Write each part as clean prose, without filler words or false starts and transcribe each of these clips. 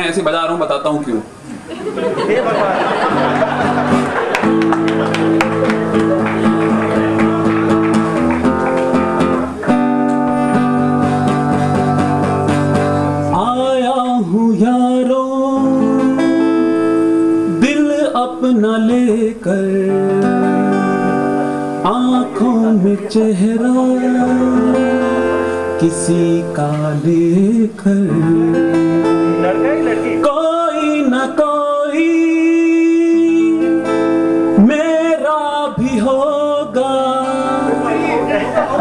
ऐसे बजा रहा हूँ, बताता हूँ क्यों। आया हूँ यारों दिल अपना लेकर, आंखों में चेहरा किसी का लेकर, कोई न कोई मेरा भी होगा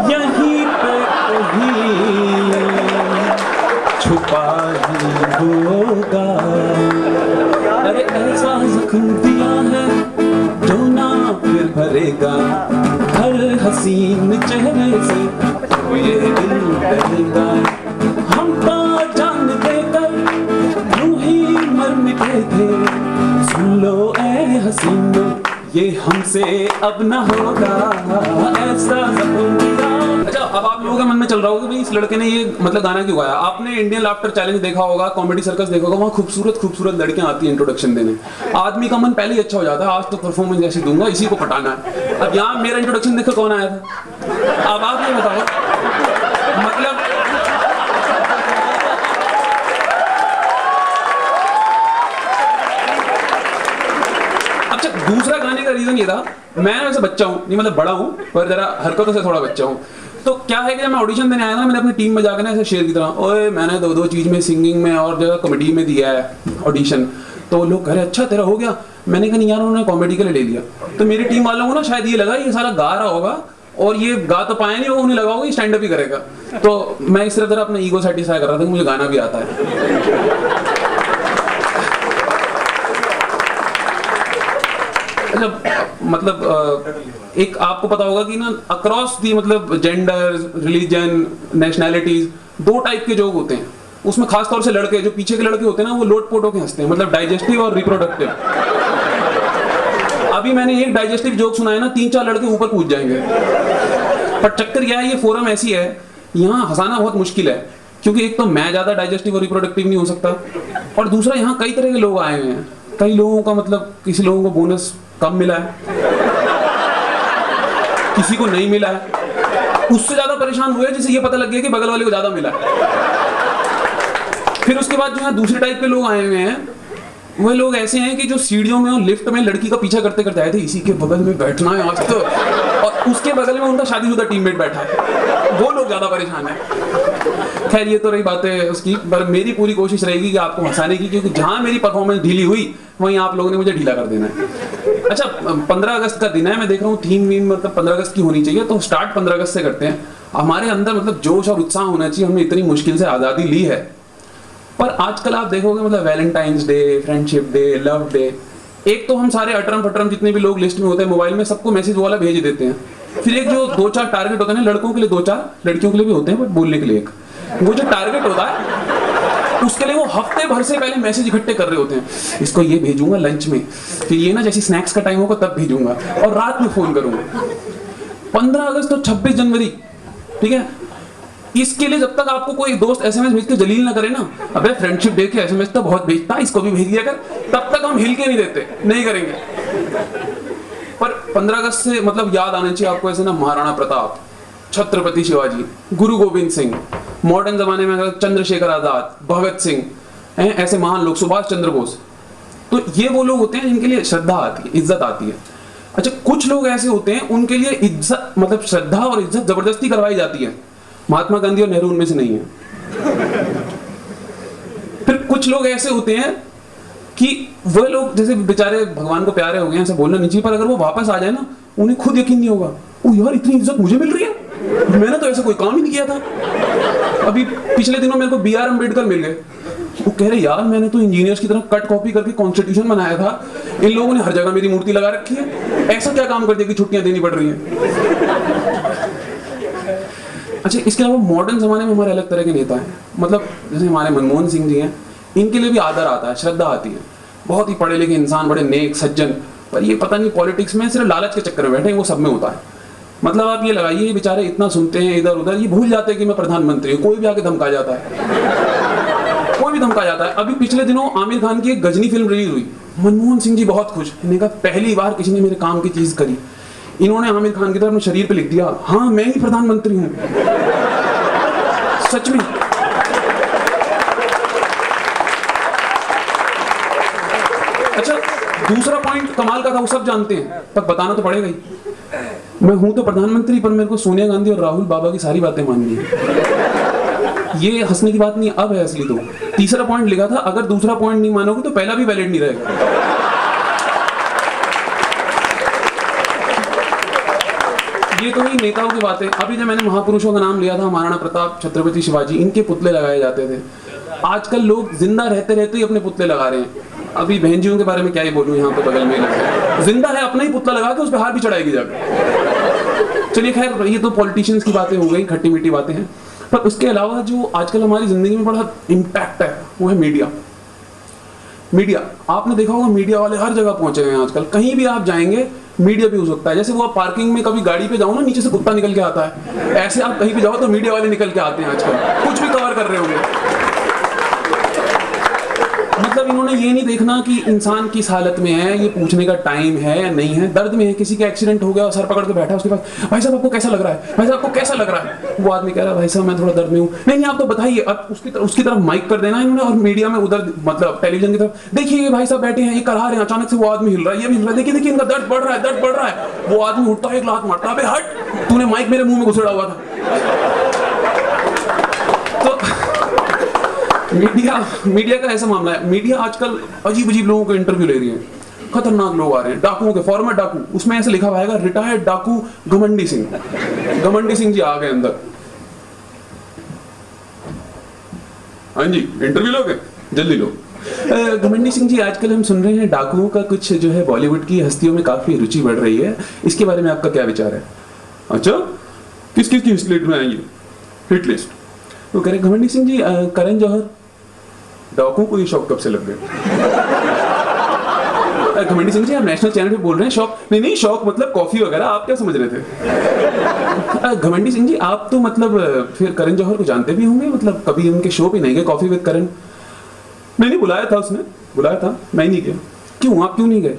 यहीं पे कहीं छुपा ही होगा। अरे ऐसा जख्म दिया है जो ना फिर भरेगा, हर हसीन चेहरे से ये दिल डरेगा। हम तो जान देकर यूं ही मर मिटे थे, सुन लो ए हसीनो ये हमसे अब ना होगा ऐसा जख्म दिया। अच्छा, अब आप लोगों के मन में चल रहा होगा कि भाई इस लड़के ने ये मतलब गाना क्यों गाया। आपने इंडियन लाफ्टर चैलेंज देखा होगा, कॉमेडी सर्कस देखा होगा, वहाँ खूबसूरत खूबसूरत लड़कियां आती हैं इंट्रोडक्शन देने, आदमी का मन पहले ही अच्छा हो जाता है, आज तो परफॉर्मेंस ऐसी दूंगा, इसी को पटाना है। अब यहाँ मेरा इंट्रोडक्शन देखकर कौन आया था? अब आप ये बताओ, मतलब अच्छा, दूसरा गाने का रीजन ये था, मैं वैसे बच्चा हूँ, नहीं मतलब बड़ा हूँ, पर जरा हरकतों से थोड़ा बच्चा हूँ। तो क्या है कि जब मैं ऑडिशन देने आया था, मैंने अपनी टीम में जाकर ना ऐसे शेर की तरह, ओए मैंने दो चीज में, सिंगिंग में और जगह कॉमेडी में दिया है ऑडिशन। तो लोग कह रहे अच्छा तेरा हो गया। मैंने कहा नहीं यार, उन्होंने कॉमेडी के लिए ले लिया। तो मेरी टीम वालों को ना शायद ये लगा ये सारा गा रहा होगा और ये गा तो पाया नहीं, वो उन्हें लगा होगा ये स्टैंड अप ही करेगा। तो मैं इस तरह अपना ईगो सेटिस्फाई कर रहा था कि मुझे गाना भी आता है। मतलब एक आपको पता होगा कि ना अक्रॉस दी मतलब जेंडर, रिलीजन, नेशनैलिटीज, दो टाइप के जोक होते हैं। उसमें खास तौर से लड़के, जो पीछे के लड़के होते हैं ना, वो लोटपोट होके हंसते हैं, मतलब डाइजेस्टिव और रिप्रोडक्टिव। अभी मैंने एक डाइजेस्टिव जोक सुनाया ना, 3-4 लड़के ऊपर कूद जाएंगे। पर चक्कर क्या है, ये फोरम ऐसी है, यहाँ हंसाना बहुत मुश्किल है, क्योंकि एक तो मैं ज्यादा डाइजेस्टिव और रिप्रोडक्टिव नहीं हो सकता, और दूसरा यहाँ कई तरह के लोग आए हुए हैं। कई लोगों का मतलब किसी लोगों को बोनस कम मिला है, किसी को नहीं मिला है, उससे ज्यादा परेशान हुए जिसे ये पता लग गया कि बगल वाले को ज्यादा मिला है। फिर उसके बाद जो है दूसरे टाइप के लोग आए हुए हैं, वह लोग ऐसे हैं कि जो सीढ़ियों में और लिफ्ट में लड़की का पीछा करते करते आए थे, इसी के बगल में बैठना है आज तो, और उसके बगल में उनका शादीशुदा टीममेट बैठा है, वो लोग ज्यादा परेशान है। खैर ये तो रही बातें उसकी, पर मेरी पूरी कोशिश रहेगी कि आपको हंसाने की, क्योंकि जहां मेरी परफॉर्मेंस ढीली हुई वहीं आप लोगों ने मुझे ढीला कर देना है। अच्छा, 15 अगस्त का दिन है, मैं देख रहा हूँ थीम वीम मतलब 15 अगस्त की होनी चाहिए, तो स्टार्ट 15 अगस्त से करते हैं। हमारे अंदर मतलब जोश और उत्साह होना चाहिए, हमने इतनी मुश्किल से आज़ादी ली है। पर आजकल आप देखोगे मतलब Valentine's day, friendship day, love day, एक तो हम सारे अटरम फटरम जितने भी लोग लिस्ट में होते हैं मोबाइल में, सबको मैसेज वाला भेज देते हैं। फिर एक जो 2-4 टारगेट होते हैं ना, लड़कों के लिए 2-4, लड़कियों के लिए भी होते हैं, बट बोलने के लिए एक, वो जो टारगेट होता है उसके लिए वो हफ्ते भर से पहले मैसेज इकट्ठे कर रहे होते हैं, इसको ये भेजूंगा लंच में, फिर ये ना जैसे स्नैक्स का टाइम होगा तब भेजूंगा, और रात में फोन करूंगा। 15 अगस्त और 26 जनवरी, ठीक है, इसके लिए जब तक आपको कोई दोस्त एसएमएस भेज के जलील ना करे ना, अबे फ्रेंडशिप डे के एसएमएस तो बहुत भेजता है, इसको भी भेज दिया कर, तब तक हम हिल के नहीं देते, नहीं करेंगे। पर 15 अगस्त से मतलब याद आना चाहिए आपको ऐसे ना, महाराणा प्रताप, छत्रपति शिवाजी, गुरु गोविंद सिंह, मॉडर्न जमाने में अगर चंद्रशेखर आजाद, भगत सिंह, ऐसे महान लोग, सुभाष चंद्र बोस, तो ये वो लोग होते हैं जिनके लिए श्रद्धा आती है, इज्जत आती है। अच्छा, कुछ लोग ऐसे होते हैं उनके लिए इज्जत मतलब श्रद्धा और इज्जत जबरदस्ती करवाई जाती है। महात्मा गांधी और नेहरू उनमें से नहीं है। फिर कुछ लोग ऐसे होते हैं कि वो लोग जैसे बेचारे भगवान को प्यारे हो गए, ऐसे बोलना नहीं चाहिए, पर अगर वो वापस आ जाए ना, उन्हें खुद यकीन नहीं होगा, ओ यार इतनी इज्जत मुझे मिल रही है, मैंने तो ऐसा कोई काम ही नहीं किया था। अभी पिछले दिनों मेरे को BR अम्बेडकर मिल गए, वो कह रहे यार मैंने तो इंजीनियर्स की तरह कट कॉपी करके कॉन्स्टिट्यूशन बनाया था, इन लोगों ने हर जगह मेरी मूर्ति लगा रखी है, ऐसा क्या काम कर दिया कि छुट्टियां देनी पड़ रही हैं। अच्छा, इसके अलावा मॉडर्न जमाने में हमारे अलग तरह के नेता हैं, मतलब जैसे हमारे मनमोहन सिंह जी हैं, इनके लिए भी आदर आता है, श्रद्धा आती है, बहुत ही पढ़े लिखे इंसान, बड़े नेक सज्जन, पर ये पता नहीं पॉलिटिक्स में सिर्फ लालच के चक्कर में बैठे हैं, वो सब में होता है। मतलब आप ये लगाइए, बेचारे इतना सुनते हैं इधर उधर, ये भूल जाते हैं कि मैं प्रधानमंत्री हूँ, कोई भी आके धमका जाता है, कोई भी धमका जाता है। अभी पिछले दिनों आमिर खान की एक गजनी फिल्म रिलीज हुई, मनमोहन सिंह जी बहुत खुश, इन्होंने कहा पहली बार किसी ने मेरे काम की चीज करी। इन्होंने आमिर खान की तरफ अपने शरीर पे लिख दिया, हाँ मैं ही प्रधानमंत्री हूं। सच में। अच्छा, दूसरा पॉइंट कमाल का था, वो सब जानते हैं पर बताना तो पड़ेगा ही। मैं हूं तो प्रधानमंत्री, पर मेरे को सोनिया गांधी और राहुल बाबा की सारी बातें माननी है। ये हंसने की बात नहीं, अब है असली। तो तीसरा पॉइंट लिखा था, अगर दूसरा पॉइंट नहीं मानोगे तो पहला भी वैलिड नहीं रहेगा। ये तो ही नेताओं की बातें। अभी जब मैंने महापुरुषों का नाम लिया था, महाराणा प्रताप, छत्रपति शिवाजी, इनके पुतले लगाए जाते थे। आजकल लोग जिंदा रहते रहते ही अपने पुतले लगा रहे हैं। अभी बहनजियों के बारे में क्या ही बोलूं, यहाँ पे बगल में जिंदा है, अपना ही पुतला लगा के उस पर हार भी चढ़ाएगी जाकर। चलिए खैर, ये तो पॉलिटिशियंस की बातें हो गई, खट्टी मीठी बातें हैं। पर उसके अलावा जो आजकल हमारी जिंदगी में बड़ा इम्पैक्ट है वो है मीडिया। मीडिया, आपने देखा होगा मीडिया वाले हर जगह पहुंचे हुए हैं आजकल। कहीं भी आप जाएंगे मीडिया भी हो सकता है। जैसे वो आप पार्किंग में कभी गाड़ी पे जाओ ना, नीचे से कुत्ता निकल के आता है, ऐसे आप कहीं भी जाओ तो मीडिया वाले निकल के आते हैं आजकल, कुछ भी कवर कर रहे होंगे। मतलब इन्होंने ये नहीं देखना कि इंसान किस हालत में है, ये पूछने का टाइम है या नहीं है। दर्द में है, किसी का एक्सीडेंट हो गया, सर पकड़ के बैठा उसके पास, भाई साहब आपको कैसा लग रहा है, भाई साहब आपको कैसा लग रहा है। वो आदमी कह रहा है भाई साहब मैं थोड़ा दर्द में हूँ। नहीं आप तो बताइए। अब उसकी तरफ माइक कर देना इन्होंने, और मीडिया में उधर मतलब टेलीविजन की तरफ, देखिए ये भाई साहब बैठे हैं, ये करा रहे हैं, अचानक से वो आदमी हिल रहा है, ये भी हिल रहा है, देखिए देखिए इनका दर्द बढ़ रहा है, दर्द बढ़ रहा है। वो आदमी उठता है, एक लात मारता है, हट तूने माइक मेरे मुंह में घुसेड़ा हुआ था। मीडिया का ऐसा मामला है। मीडिया आजकल अजीब अजीब लोगों के इंटरव्यू ले रही है, खतरनाक लोग आ रहे हैं, डाकुओं के, फॉर्मर डाकू। उसमें ऐसे लिखा हुआ है रिटायर्ड डाकू घमंडी सिंह। घमंडी सिंह जी आ गए अंदर। हाँ जी, इंटरव्यू लोगे, जल्दी लो। घमंडी सिंह जी, आजकल हम सुन रहे हैं डाकुओं का कुछ जो है बॉलीवुड की हस्तियों में काफी रुचि बढ़ रही है, इसके बारे में आपका क्या विचार है? अच्छा, किस किस की हिट लिस्ट में आएंगे? हिट लिस्ट तो कह रहे घमंडी सिंह जी, करण जौहर। डाकुओं को ये शौक कब से लग गया? घमंडी सिंह जी आप नेशनल चैनल पे बोल रहे हैं, शौक नहीं शौक मतलब कॉफी वगैरह, आप क्या समझ रहे थे? घमंडी सिंह जी आप तो मतलब फिर करण जौहर को जानते भी होंगे, मतलब कभी उनके शो पे नहीं गए, कॉफी विद करण? नहीं बुलाया था उसने, बुलाया था, मैं नहीं गया। क्यों, आप क्यों नहीं गए?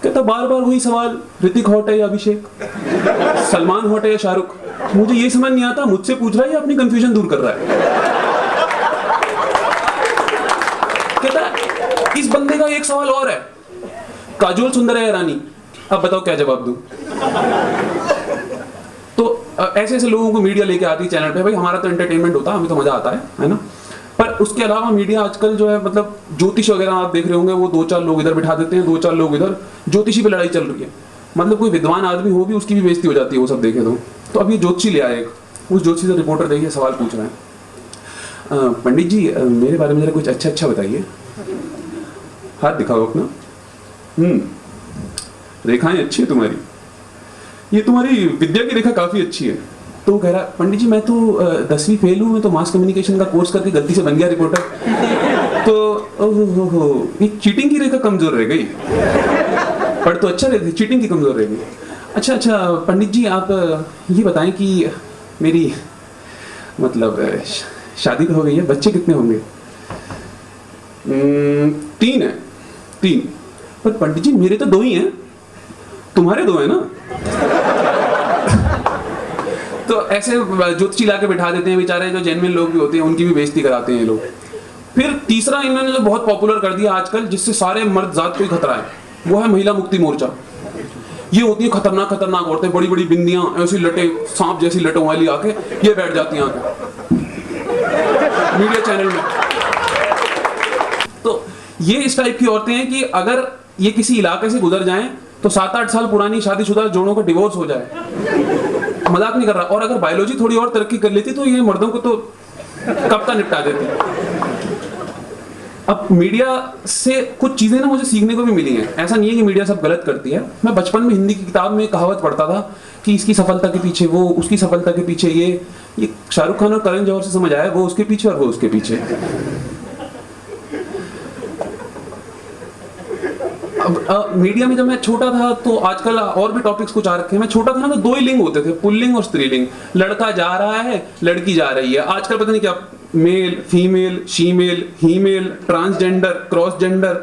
कहता बार बार वही सवाल, ऋतिक हॉट है या अभिषेक, सलमान हॉट है या शाहरुख, मुझे ये समझ नहीं आता, मुझसे पूछ रहा है या अपनी कंफ्यूजन दूर कर रहा है? कहता इस बंदे का एक सवाल और है, काजोल सुंदर है या रानी? अब बताओ क्या जवाब दूं? तो ऐसे ऐसे लोगों को मीडिया लेके आती है चैनल पे। भाई हमारा तो एंटरटेनमेंट होता है, हमें तो मजा आता है ना। पर उसके अलावा मीडिया आजकल जो है, मतलब ज्योतिष वगैरह आप देख रहे होंगे, वो 2-4 लोग इधर बिठा देते हैं, 2-4 लोग इधर, ज्योतिषी पे लड़ाई चल रही है। मतलब कोई विद्वान आदमी हो भी उसकी भी बेइज्जती हो जाती है वो सब देखे तो अब ये ज्योतिषी ले आए, उस ज्योतिषी से रिपोर्टर देखिए सवाल पूछ रहे हैं, पंडित जी मेरे बारे में जरा कुछ अच्छा बताइए। हाथ दिखाओ अपना। रेखाएं अच्छी है तुम्हारी, ये तुम्हारी विद्या की रेखा काफी अच्छी है। तो कह रहा पंडित जी मैं तो 10वीं फेल हूँ, मैं तो मास कम्युनिकेशन का कोर्स करके गलती से बन गया रिपोर्टर। तो ओहो, ये चीटिंग की रेखा कमजोर रह गई, पढ़ तो अच्छा रही थी, चीटिंग की कमजोर रह गई। अच्छा पंडित जी आप ये बताएं कि मेरी मतलब शादी तो हो गई है, बच्चे कितने होंगे? 3 है। 3? पर पंडित जी मेरे तो 2 ही हैं, तुम्हारे 2 है ना? तो ऐसे ज्योतिषी ला के बिठा देते हैं, बेचारे जो जेन्युइन लोग भी होते हैं उनकी भी बेइज्जती कराते हैं ये लोग। फिर तीसरा इन्होंने जो बहुत पॉपुलर कर दिया आजकल, जिससे सारे मर्द जात को ही खतरा है, वो है महिला मुक्ति मोर्चा। ये होती है खतरनाक खतरनाक औरतें, बड़ी बड़ी बिंदियां ऐसी लटे, सांप जैसी लटों वाली आके ये बैठ जाती हैं आके मीडिया चैनल में। तो ये इस टाइप की औरतें हैं कि अगर ये किसी इलाके से गुजर जाएं तो 7-8 साल पुरानी शादीशुदा जोड़ों का डिवोर्स हो जाए, मजाक नहीं कर रहा। और अगर बायोलॉजी थोड़ी और तरक्की कर लेती तो ये मर्दों को तो कब का निपटा देती। अब मीडिया से कुछ चीजें ना मुझे सीखने को भी मिली हैं। ऐसा नहीं है कि मीडिया सब गलत करती है। मैं बचपन में हिंदी की किताब में कहावत पढ़ता था कि इसकी सफलता के पीछे वो, उसकी सफलता के पीछे ये शाहरुख खान और करण जौहर से समझ आया, वो उसके पीछे और वो उसके पीछे। अब मीडिया में जब मैं छोटा था तो आजकल और भी टॉपिक्स कुछ आ रखे हैं। मैं छोटा था ना तो 2 ही लिंग होते थे, पुल्लिंग और स्त्रीलिंग। लड़का जा रहा है, लड़की जा रही है। आजकल पता नहीं क्या male, female, shemale, he male, transgender, cross gender,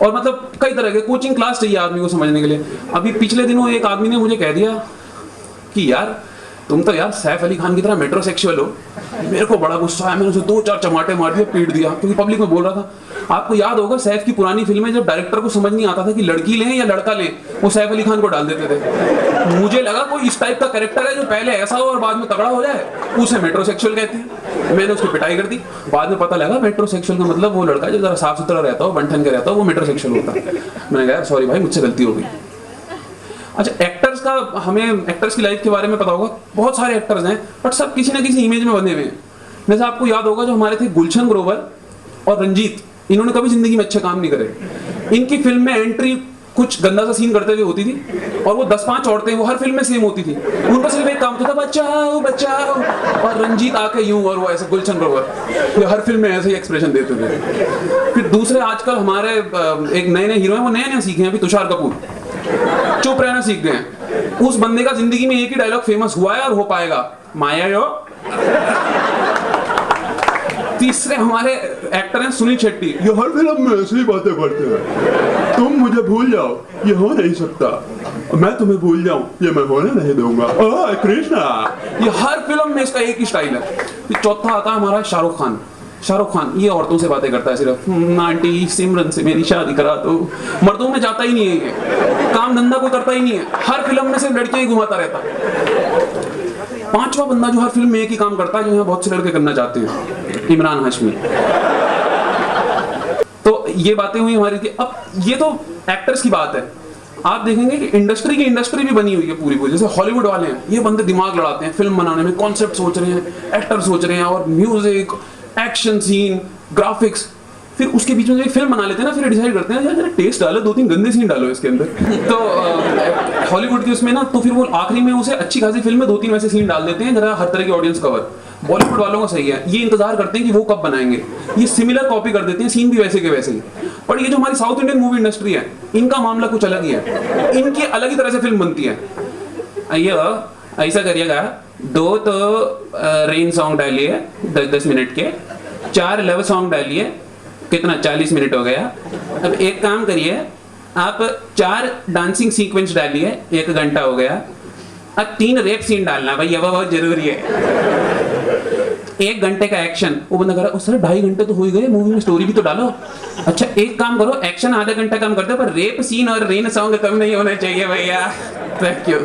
और मतलब कई तरह के कोचिंग क्लास चाहिए आदमी को समझने के लिए। अभी पिछले दिनों एक आदमी ने मुझे कह दिया कि यार तुम तो यार सैफ अली खान की तरह मेट्रोसेक्सुअल हो। मेरे को बड़ा गुस्सा आया, मैंने उसे 2-4 चमाटे मार दिए, पीट दिया, क्योंकि पब्लिक में बोल रहा था। आपको याद होगा सैफ की पुरानी फिल्में, जब डायरेक्टर को समझ नहीं आता था कि लड़की लें या लड़का लें, वो सैफ अली खान को डाल देते थे। मुझे लगा कोई इस टाइप का कैरेक्टर है जो पहले ऐसा हो और बाद में तगड़ा हो जाए, उसे मेट्रोसेक्सुअल कहते हैं। मैंने उसकी पिटाई कर दी। बाद में पता लगा मेट्रोसेक्सुअल का मतलब वो लड़का जो जरा साफ सुथरा रहता हो, बन ठन के रहता हो, वो मेट्रोसेक्सुअल होता है। मैंने कहा सॉरी भाई, मुझसे गलती हो गई। अच्छा, एक्टर्स का, हमें एक्टर्स की लाइफ के बारे में पता होगा, बहुत सारे एक्टर्स हैं बट सब किसी ना किसी इमेज में बंधे हुए हैं। जैसे आपको याद होगा जो हमारे थे गुलशन ग्रोवर और रंजीत, इन्होंने कभी जिंदगी में अच्छे काम नहीं करे। इनकी फिल्म में एंट्री कुछ गंदा सा सीन करते हुए होती थी और वो 10-5 औरतें वो हर फिल्म में सेम होती थी। उनका सिर्फ एक काम होता था, बचाओ बचाओ, और रंजीत आके यूं, और वो ऐसे गुलशन ग्रोवर हर फिल्म में ऐसे ही एक्सप्रेशन देते थे। फिर दूसरे आजकल हमारे एक नए हीरो हैं, वो नए सीखे हैं अभी, तुषार कपूर, चुप रहना सीख गए हैं। उस बंदे का जिंदगी में एक ही डायलॉग फेमस हुआ है और हो पाएगा, माया यो। तीसरे हमारे एक्टर हैं सुनील शेट्टी, ये हर फिल्म में ऐसी बातें करते हैं, तुम मुझे भूल जाओ, ये हो नहीं सकता, मैं तुम्हें भूल जाऊं, ये मैं होने नहीं दूंगा, ओह कृष्णा। ये हर फिल्म में इसका एक ही स्टाइल है। चौथा आता है हमारा शाहरुख खान। शाहरुख खान ये औरतों से बातें करता है सिर्फ, आंटी सिमरन से मेरी शादी करा दो। मर्दों में जाता ही नहीं है, ये काम धंधा कोई करता ही नहीं है, हर फिल्म में सिर्फ लड़कियां ही घुमाता रहता है। पांचवा बंदा जो हर फिल्म में एक ही काम करता है, जो यहाँ बहुत से लड़के करना चाहते हैं, इमरान हाशमी। तो ये बातें हुई हमारी। अब ये तो एक्टर्स की बात है। आप देखेंगे कि इंडस्ट्री भी बनी हुई है पूरी पूरी। जैसे हॉलीवुड वाले हैं, ये बंदे दिमाग लड़ाते हैं फिल्म बनाने में, कॉन्सेप्ट सोच रहे हैं, एक्टर सोच रहे हैं, और म्यूजिक, एक्शन सीन, ग्राफिक्स, फिर उसके बीच में जो फिल्म बना लेते हैं ना, फिर डिसाइड करते हैं यार टेस्ट डालो, 2-3 गंदे सीन डालो इसके अंदर। तो हॉलीवुड की उसमें ना, तो फिर वो आखिरी में उसे अच्छी खासी फिल्म में 2-3 वैसे सीन डाल देते हैं जरा हर तरह की ऑडियंस कवर। बॉलीवुड वालों का सही है, ये इंतजार करते हैं कि वो कब बनाएंगे, ये सिमिलर कॉपी कर देते हैं, सीन भी वैसे के वैसे ही। पर ये जो हमारी साउथ इंडियन मूवी इंडस्ट्री है, इनका मामला कुछ अलग ही है। इनकी अलग ही तरह से फिल्म बनती है। आइए ऐसा करिएगा, 2 तो रेन सॉन्ग डालिए 10-10 मिनट के, 4 लव सॉन्ग डालिए, कितना 40 मिनट हो गया। अब एक काम करिए, आप 4 डांसिंग सीक्वेंस डालिए, 1 घंटा हो गया। अब 3 रेप सीन डालना भाई, ये बहुत जरूरी है। 1 घंटे का एक्शन, वो बंदा कह रहा है सर 2.5 घंटे तो हो ही गए, मूवी में स्टोरी भी तो डालो। अच्छा एक काम करो, एक्शन आधा घंटा कम कर दो, पर रेप सीन और रेन सॉन्ग कम नहीं होना चाहिए भैया। Thank you.